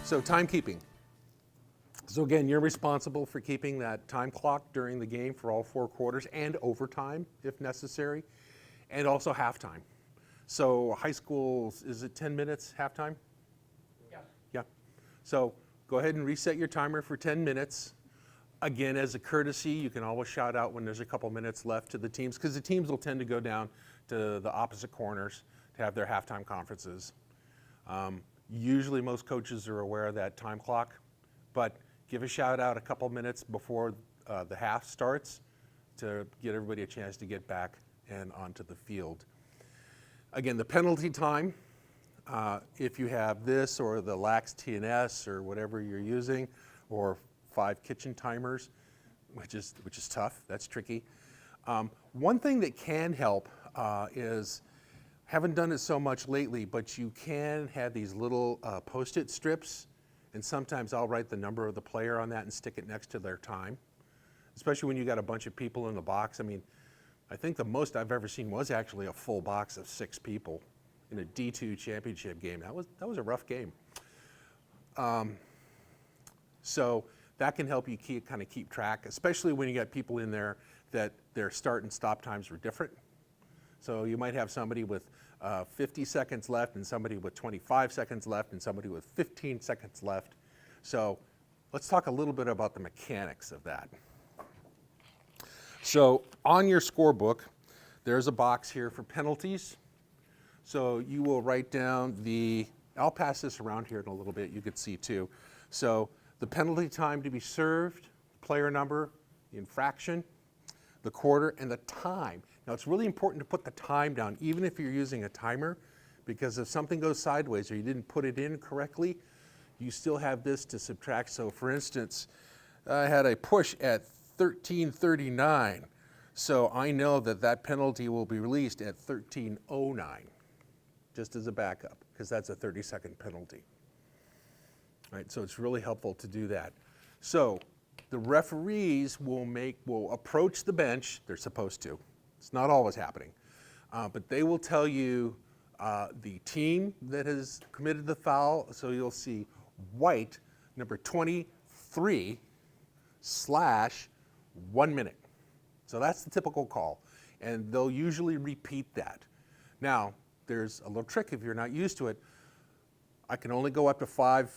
So timekeeping. So again, you're responsible for keeping that time clock during the game for all 4 quarters and overtime if necessary, and also halftime. So high school, is it 10 minutes halftime? Yeah. Yeah. So go ahead and reset your timer for 10 minutes. Again, as a courtesy, you can always shout out when there's a couple minutes left to the teams, because the teams will tend to go down to the opposite corners to have their halftime conferences. Usually most coaches are aware of that time clock, but give a shout out a couple minutes before the half starts to get everybody a chance to get back and onto the field. Again, the penalty time, if you have this or the lax TNS or whatever you're using, or 5 kitchen timers, which is tough, that's tricky. One thing that can help is, haven't done it so much lately, but you can have these little Post-it strips, and sometimes I'll write the number of the player on that and stick it next to their time, especially when you got a bunch of people in the box. I mean, I think the most I've ever seen was actually a full box of 6 people in a D2 championship game. That was a rough game. So that can help you kind of keep track, especially when you got people in there that their start and stop times were different. So you might have somebody with 50 seconds left and somebody with 25 seconds left and somebody with 15 seconds left. So let's talk a little bit about the mechanics of that. So on your scorebook, there's a box here for penalties. So you will write down I'll pass this around here in a little bit, you could see too. So the penalty time to be served, player number, the infraction, the quarter, and the time. Now it's really important to put the time down, even if you're using a timer, because if something goes sideways or you didn't put it in correctly, you still have this to subtract. So for instance, I had a push at 13:39. So I know that penalty will be released at 13:09, just as a backup, because that's a 30-second penalty. All right, so it's really helpful to do that. So the referees will approach the bench, they're supposed to. It's not always happening, but they will tell you the team that has committed the foul. So you'll see white, number 23, /1 minute. So that's the typical call, and they'll usually repeat that. Now, there's a little trick if you're not used to it. I can only go up to 5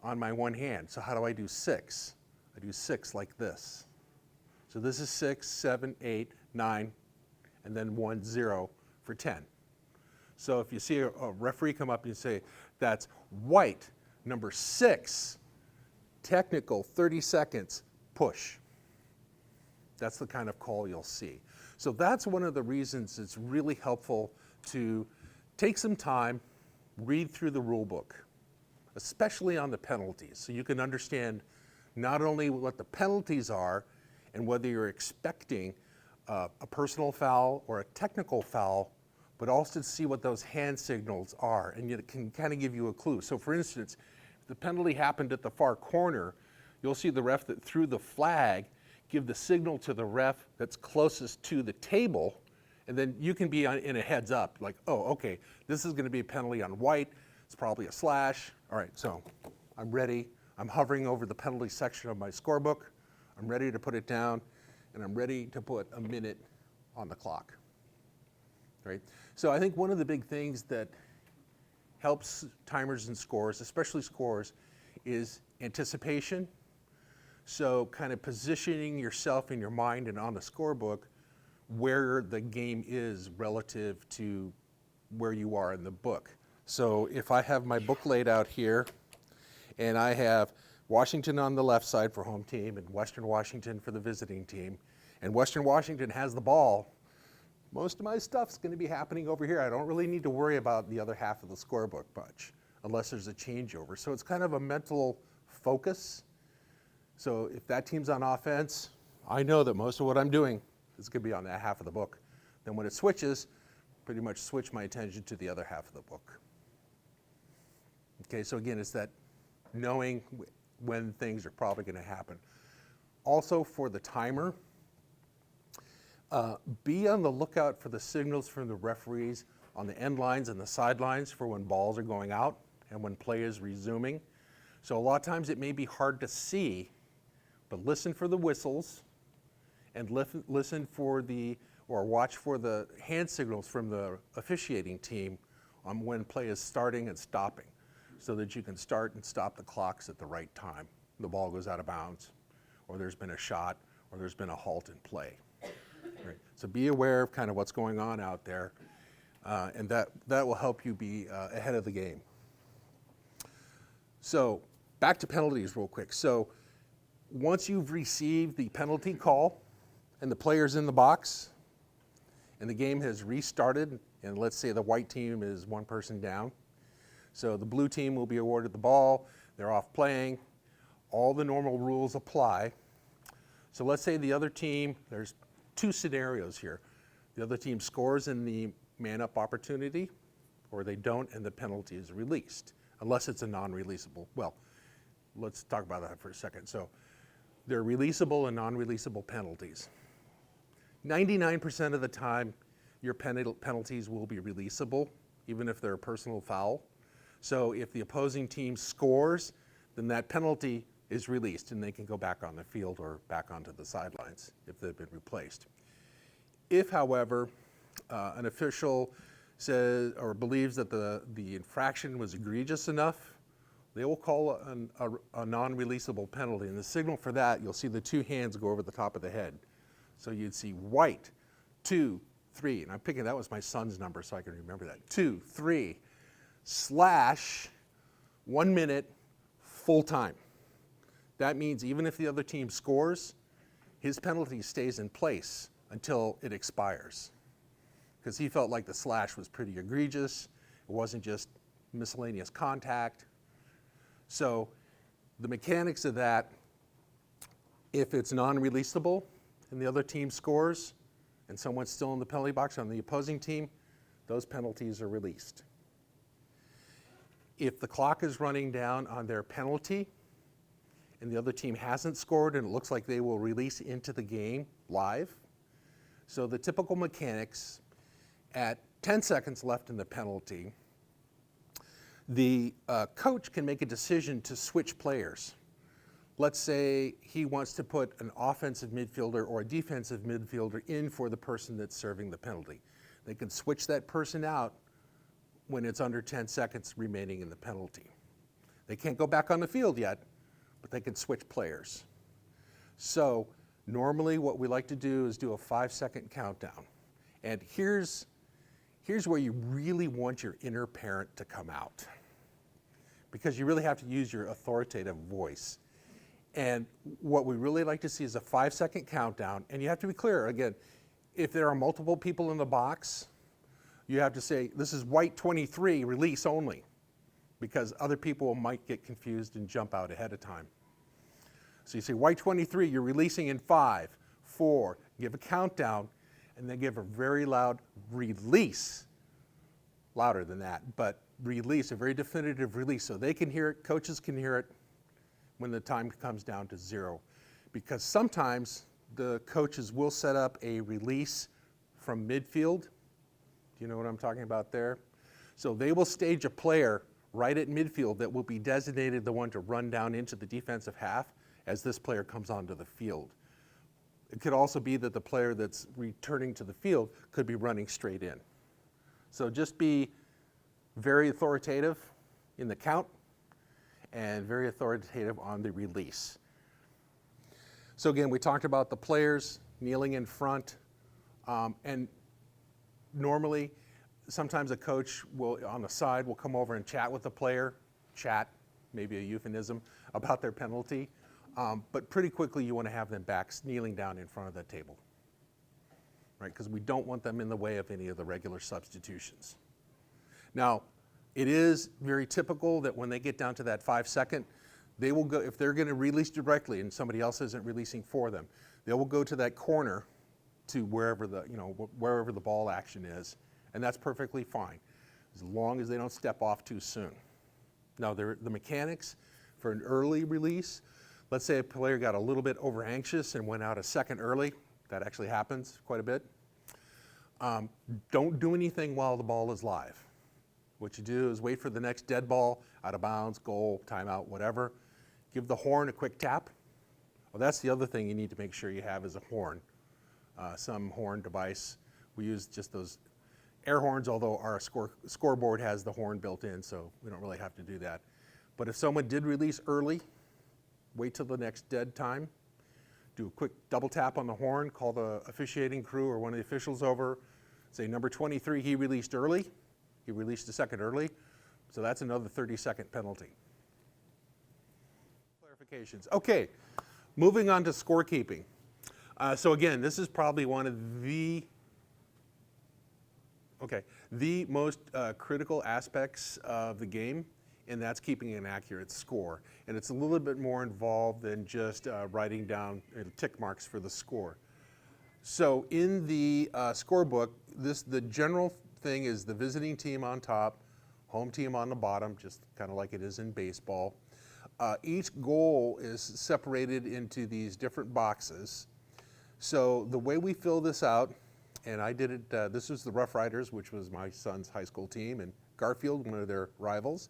on my one hand. So how do I do 6? I do 6 like this. So this is 6, 7, 8, 9, and then 1, 0 for 10. So if you see a referee come up and say, that's white, number 6, technical, 30 seconds, push. That's the kind of call you'll see. So that's one of the reasons it's really helpful to take some time, read through the rule book, especially on the penalties, so you can understand not only what the penalties are and whether you're expecting a personal foul or a technical foul, but also to see what those hand signals are, and it can kind of give you a clue. So for instance, if the penalty happened at the far corner, you'll see the ref that threw the flag give the signal to the ref that's closest to the table, and then you can be in a heads up, like, oh, okay, this is gonna be a penalty on white, it's probably a slash. All right, so I'm ready. I'm hovering over the penalty section of my scorebook. I'm ready to put it down, and I'm ready to put a minute on the clock. Right? So I think one of the big things that helps timers and scores, especially scores, is anticipation. So kind of positioning yourself in your mind and on the scorebook where the game is relative to where you are in the book. So if I have my book laid out here, and I have Washington on the left side for home team and Western Washington for the visiting team, and Western Washington has the ball, most of my stuff's going to be happening over here. I don't really need to worry about the other half of the scorebook much, unless there's a changeover. So it's kind of a mental focus. So if that team's on offense, I know that most of what I'm doing is going to be on that half of the book. Then when it switches, pretty much switch my attention to the other half of the book. Okay, so again, it's that knowing when things are probably going to happen. Also for the timer, be on the lookout for the signals from the referees on the end lines and the sidelines for when balls are going out, and when play is resuming. So a lot of times it may be hard to see, but listen for the whistles and listen for or watch for the hand signals from the officiating team on when play is starting and stopping, so that you can start and stop the clocks at the right time. The ball goes out of bounds, or there's been a shot, or there's been a halt in play. Right. So be aware of kind of what's going on out there, and that will help you be ahead of the game. So back to penalties real quick. So once you've received the penalty call and the player's in the box and the game has restarted, and let's say the white team is one person down, so the blue team will be awarded the ball, they're off playing, all the normal rules apply. So let's say the other team, there's two scenarios here. The other team scores in the man-up opportunity, or they don't and the penalty is released, unless it's a non-releasable. Well, let's talk about that for a second. So there are releasable and non-releasable penalties. 99% of the time, your penalties will be releasable, even if they're a personal foul. So if the opposing team scores, then that penalty is released and they can go back on the field or back onto the sidelines if they've been replaced. If, however, an official says or believes that the infraction was egregious enough, they will call a non-releasable penalty. And the signal for that, you'll see the two hands go over the top of the head. So you'd see white, 2, 3, and I'm picking, that was my son's number so I can remember that. 2, 3, / 1 minute, full time. That means even if the other team scores, his penalty stays in place until it expires. Because he felt like the slash was pretty egregious. It wasn't just miscellaneous contact. So the mechanics of that, if it's non-releasable and the other team scores and someone's still in the penalty box on the opposing team, those penalties are released. If the clock is running down on their penalty and the other team hasn't scored and it looks like they will release into the game live, so the typical mechanics, at 10 seconds left in the penalty, the coach can make a decision to switch players. Let's say he wants to put an offensive midfielder or a defensive midfielder in for the person that's serving the penalty. They can switch that person out when it's under 10 seconds remaining in the penalty. They can't go back on the field yet, but they can switch players. So normally what we like to do is do a 5-second countdown. And here's where you really want your inner parent to come out, because you really have to use your authoritative voice. And what we really like to see is a 5-second countdown. And you have to be clear, again, if there are multiple people in the box, you have to say, this is white 23, release only, because other people might get confused and jump out ahead of time. So you say white 23, you're releasing in 5, 4, give a countdown, and then give a very loud release, louder than that, but release, a very definitive release, so they can hear it, coaches can hear it when the time comes down to 0. Because sometimes the coaches will set up a release from midfield. Do you know what I'm talking about there? So they will stage a player right at midfield that will be designated the one to run down into the defensive half as this player comes onto the field. It could also be that the player that's returning to the field could be running straight in. So just be very authoritative in the count and very authoritative on the release. So again, we talked about the players kneeling in front, and normally, sometimes a coach will, on the side, will come over and chat with the player, maybe a euphemism, about their penalty. But pretty quickly you want to have them back kneeling down in front of the table, right? Because we don't want them in the way of any of the regular substitutions. Now, it is very typical that when they get down to that 5-second, they will go, if they're going to release directly and somebody else isn't releasing for them, they will go to that corner to wherever the ball action is, and that's perfectly fine, as long as they don't step off too soon. Now, the mechanics for an early release, let's say a player got a little bit over anxious and went out a second early. That actually happens quite a bit. Don't do anything while the ball is live. What you do is wait for the next dead ball, out of bounds, goal, timeout, whatever. Give the horn a quick tap. Well, that's the other thing you need to make sure you have is a horn. Some horn device. We use just those air horns, although our scoreboard has the horn built in, so we don't really have to do that. But if someone did release early, wait till the next dead time. Do a quick double tap on the horn, call the officiating crew or one of the officials over, say number 23, he released early. He released a second early, so that's another 30-second penalty. Clarifications. Okay, moving on to scorekeeping. So again, this is probably one of the most critical aspects of the game, and that's keeping an accurate score. And it's a little bit more involved than just writing down tick marks for the score. So in the scorebook, the general thing is the visiting team on top, home team on the bottom, just kind of like it is in baseball. Each goal is separated into these different boxes. So the way we fill this out, and I did it, this was the Rough Riders, which was my son's high school team, and Garfield, one of their rivals.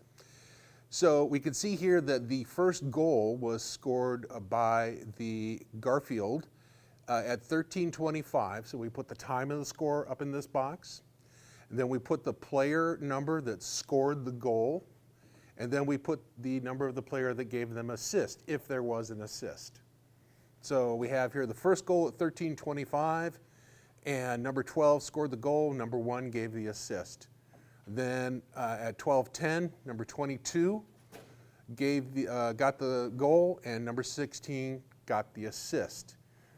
So we can see here that the first goal was scored by the Garfield at 13:25. So we put the time of the score up in this box. And then we put the player number that scored the goal. And then we put the number of the player that gave them assist, if there was an assist. So we have here the first goal at 13:25, and number 12 scored the goal, number 1 gave the assist. Then at 12:10, number 22 got the goal, and number 16 got the assist.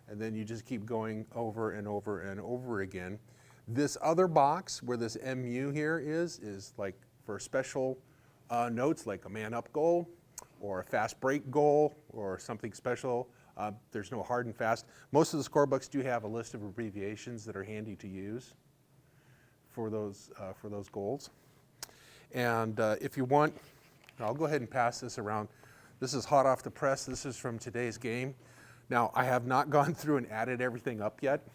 And then you just keep going over and over and over again. This other box where this MU here is like for special notes, like a man-up goal or a fast break goal or something special. There's no hard and fast. Most of the scorebooks do have a list of abbreviations that are handy to use for those goals. And if you want, I'll go ahead and pass this around. This is hot off the press. This is from today's game. Now, I have not gone through and added everything up yet,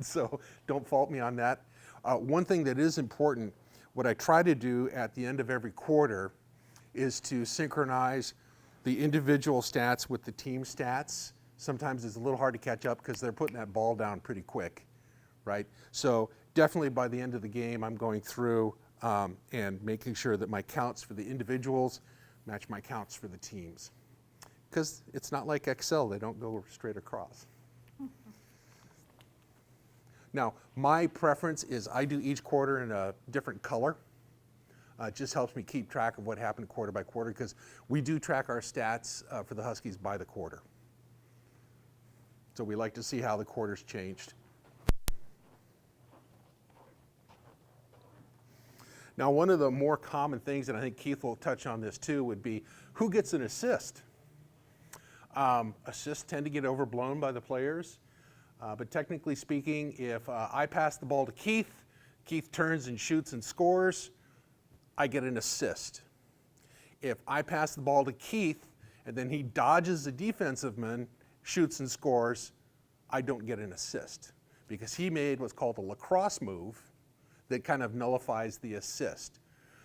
so don't fault me on that. One thing that is important, what I try to do at the end of every quarter is to synchronize the individual stats with the team stats. Sometimes it's a little hard to catch up because they're putting that ball down pretty quick, right? So definitely by the end of the game, I'm going through and making sure that my counts for the individuals match my counts for the teams. Because it's not like Excel, they don't go straight across. Now, my preference is I do each quarter in a different color. It just helps me keep track of what happened quarter by quarter, because we do track our stats for the Huskies by the quarter. So we like to see how the quarters changed. Now, one of the more common things, and I think Keith will touch on this too, would be who gets an assist? Assists tend to get overblown by the players, but technically speaking, if I pass the ball to Keith, Keith turns and shoots and scores, I get an assist. If I pass the ball to Keith and then he dodges the defensive man, shoots and scores, I don't get an assist because he made what's called a lacrosse move that kind of nullifies the assist.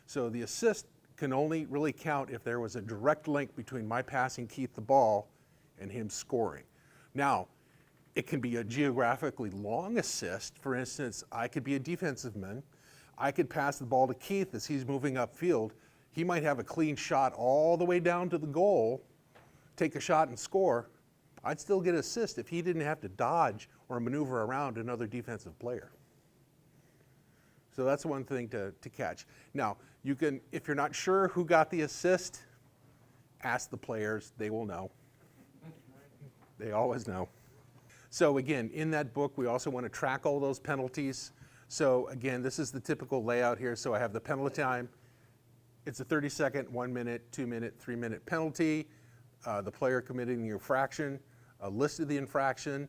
So the assist can only really count if there was a direct link between my passing Keith the ball and him scoring. Now, it can be a geographically long assist. For instance, I could be a defensive man. I could pass the ball to Keith as he's moving upfield. He might have a clean shot all the way down to the goal, take a shot and score. I'd still get an assist if he didn't have to dodge or maneuver around another defensive player. So that's one thing to catch. Now, you can, if you're not sure who got the assist, ask the players, they will know. They always know. So again, in that book, we also want to track all those penalties. So again, this is the typical layout here. So I have the penalty time. It's a 30-second, 1 minute, 2 minute, 3 minute penalty. The player committing the infraction, a list of the infraction.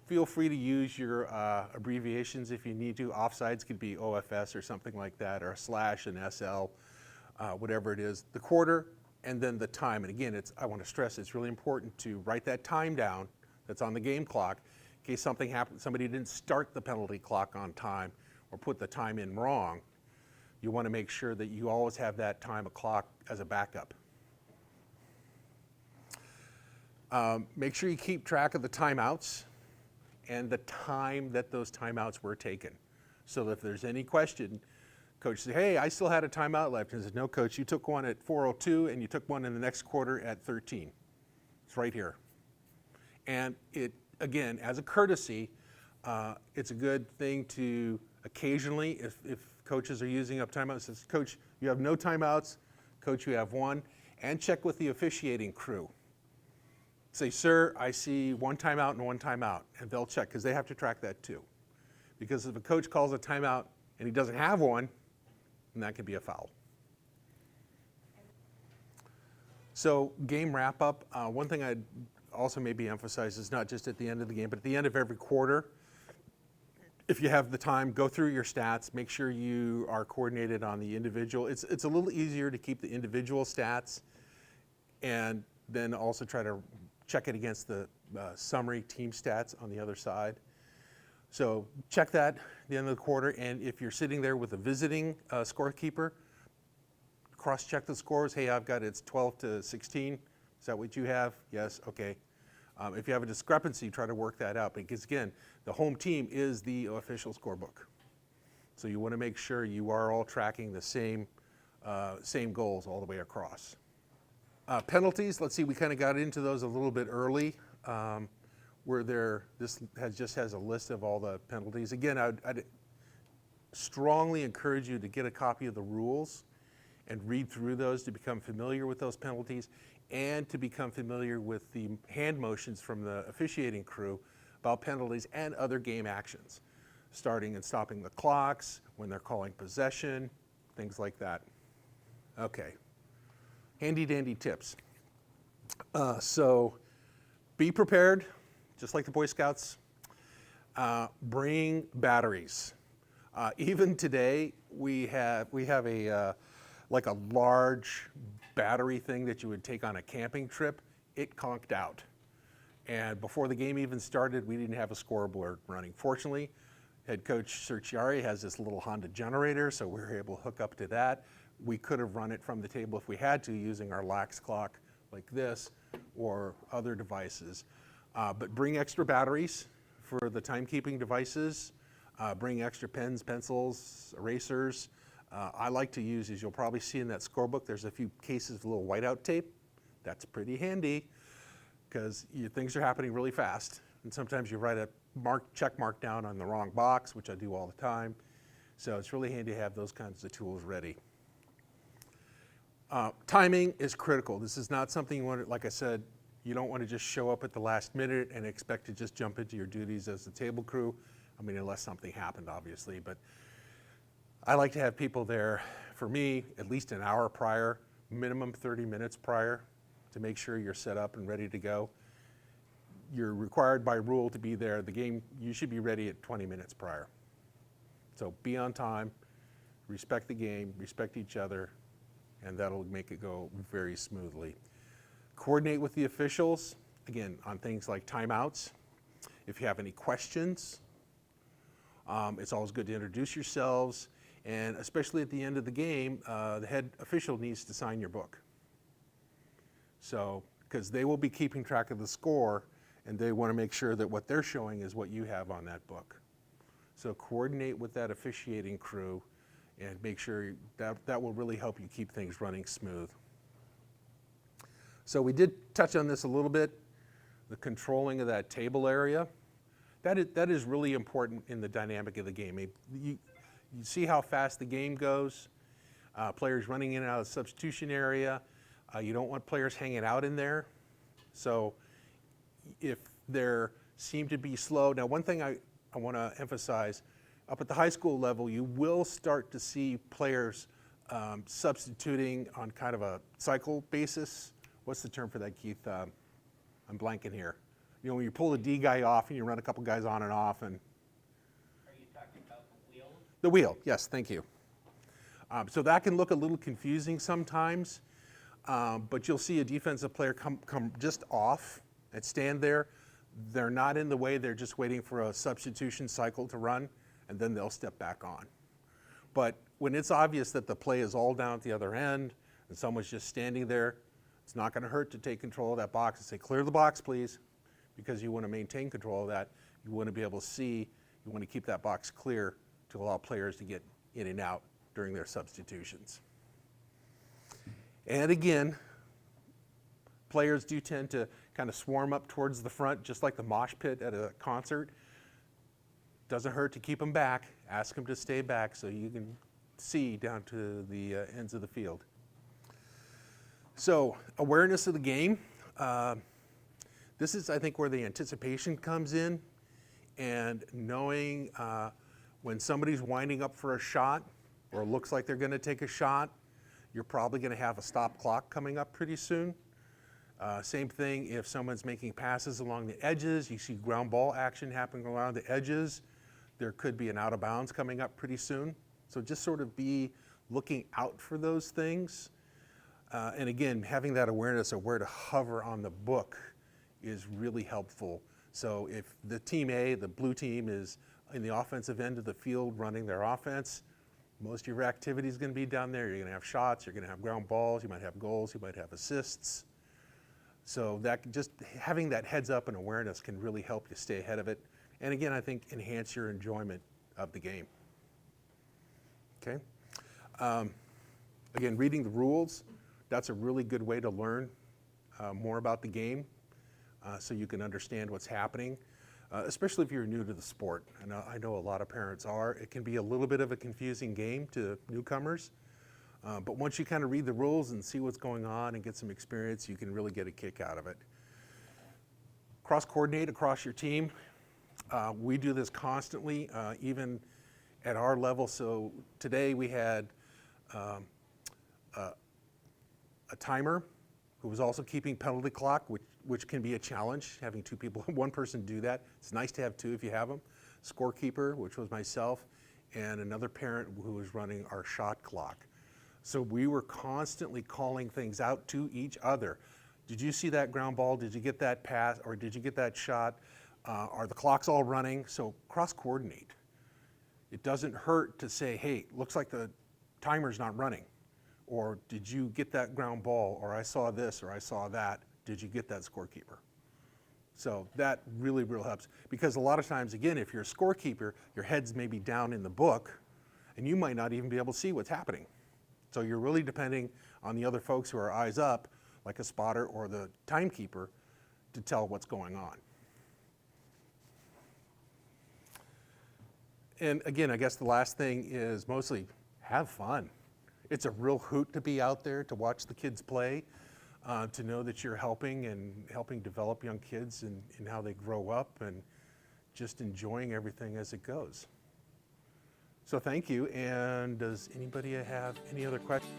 Feel free to use your abbreviations if you need to. Offsides could be OFS or something like that, or a slash and SL, whatever it is. The quarter, and then the time. And again, I want to stress it's really important to write that time down that's on the game clock in case something happened, somebody didn't start the penalty clock on time or put the time in wrong. you want to make sure that you always have that time clock as a backup. Make sure you keep track of the timeouts and the time that those timeouts were taken. So that if there's any question, coach says, hey, I still had a timeout left. And says, no, coach, you took one at 4:02 and you took one in the next quarter at 13. It's right here. And it, again, as a courtesy, it's a good thing to occasionally, if coaches are using up timeouts, says, coach, you have no timeouts, coach, you have one, and check with the officiating crew. Say, sir, I see one timeout and one timeout, and they'll check, because they have to track that too. Because if a coach calls a timeout and he doesn't have one, then that could be a foul. So game wrap up, one thing I'd also maybe emphasize is not just at the end of the game, but at the end of every quarter, if you have the time, go through your stats, make sure you are coordinated on the individual. It's a little easier to keep the individual stats and then also try to check it against the summary team stats on the other side. So check that at the end of the quarter, and if you're sitting there with a visiting scorekeeper, cross-check the scores. Hey, I've got it's 12-16. Is that what you have? Yes, okay. If you have a discrepancy, try to work that out, because again, the home team is the official scorebook. So you want to make sure you are all tracking the same goals all the way across. Penalties, let's see, we kind of got into those a little bit early, where just has a list of all the penalties. Again, I'd strongly encourage you to get a copy of the rules and read through those to become familiar with those penalties and to become familiar with the hand motions from the officiating crew about penalties and other game actions, starting and stopping the clocks, when they're calling possession, things like that. Okay. Handy dandy tips. So be prepared, just like the Boy Scouts. Bring batteries. Even today, we have a like a large battery thing that you would take on a camping trip. It conked out, and before the game even started, we didn't have a scoreboard running. Fortunately, head coach Cerchiari has this little Honda generator, so we were able to hook up to that. We could have run it from the table if we had to, using our lax clock like this or other devices. But bring extra batteries for the timekeeping devices. Bring extra pens, pencils, erasers. I like to use, as you'll probably see in that scorebook, there's a few cases of little whiteout tape. That's pretty handy because things are happening really fast. And sometimes you write a check mark down on the wrong box, which I do all the time. So it's really handy to have those kinds of tools ready. Timing is critical. This is not something you want to, like I said, you don't want to just show up at the last minute and expect to just jump into your duties as the table crew. I mean, unless something happened, obviously. But I like to have people there, for me, at least an hour prior, minimum 30 minutes prior, to make sure you're set up and ready to go. You're required by rule to be there. The game, you should be ready at 20 minutes prior. So be on time, respect the game, respect each other, and that'll make it go very smoothly. Coordinate with the officials, again, on things like timeouts. If you have any questions, it's always good to introduce yourselves, and especially at the end of the game, the head official needs to sign your book. So, because they will be keeping track of the score, and they want to make sure that what they're showing is what you have on that book. So coordinate with that officiating crew and make sure that will really help you keep things running smooth. So we did touch on this a little bit, the controlling of that table area. That is really important in the dynamic of the game. You see how fast the game goes, players running in and out of the substitution area. You don't want players hanging out in there. So if they seem to be slow, now one thing I want to emphasize, up at the high school level, you will start to see players substituting on kind of a cycle basis. What's the term for that, Keith? I'm blanking here. You know, when you pull the D guy off and you run a couple guys on and off. And are you talking about the wheel? The wheel, yes, thank you. So that can look a little confusing sometimes, but you'll see a defensive player come just off and stand there. They're not in the way, they're just waiting for a substitution cycle to run, and then they'll step back on. But when it's obvious that the play is all down at the other end and someone's just standing there, it's not going to hurt to take control of that box and say, clear the box, please, because you want to maintain control of that. You want to be able to see, you want to keep that box clear to allow players to get in and out during their substitutions. And again, players do tend to kind of swarm up towards the front, just like the mosh pit at a concert. Doesn't hurt to keep them back. Ask them to stay back so you can see down to the ends of the field. So, awareness of the game. This is, I think, where the anticipation comes in, and knowing when somebody's winding up for a shot or looks like they're going to take a shot, you're probably going to have a stop clock coming up pretty soon. Same thing if someone's making passes along the edges, you see ground ball action happening around the edges, there could be an out of bounds coming up pretty soon. So just sort of be looking out for those things. And again, having that awareness of where to hover on the book is really helpful. So if the team A, the blue team, is in the offensive end of the field running their offense, most of your activity is going to be down there. You're going to have shots, you're going to have ground balls, you might have goals, you might have assists. So that just having that heads up and awareness can really help you stay ahead of it. And again, I think enhance your enjoyment of the game. Okay. Again, reading the rules, that's a really good way to learn more about the game so you can understand what's happening, especially if you're new to the sport. And I know a lot of parents are. It can be a little bit of a confusing game to newcomers. But once you kind of read the rules and see what's going on and get some experience, you can really get a kick out of it. Cross-coordinate across your team. We do this constantly, even at our level. So today we had a timer who was also keeping penalty clock, which can be a challenge, having two people, one person do that. It's nice to have two if you have them. Scorekeeper, which was myself, and another parent who was running our shot clock. So we were constantly calling things out to each other. Did you see that ground ball? Did you get that pass? Or did you get that shot? Are the clocks all running? So cross-coordinate. It doesn't hurt to say, hey, looks like the timer's not running. Or did you get that ground ball? Or I saw this, or I saw that. Did you get that, scorekeeper? So that really helps. Because a lot of times, again, if you're a scorekeeper, your head's maybe down in the book, and you might not even be able to see what's happening. So you're really depending on the other folks who are eyes up, like a spotter or the timekeeper, to tell what's going on. And again, I guess the last thing is mostly have fun. It's a real hoot to be out there, to watch the kids play, to know that you're helping develop young kids in how they grow up, and just enjoying everything as it goes. So thank you, and does anybody have any other questions?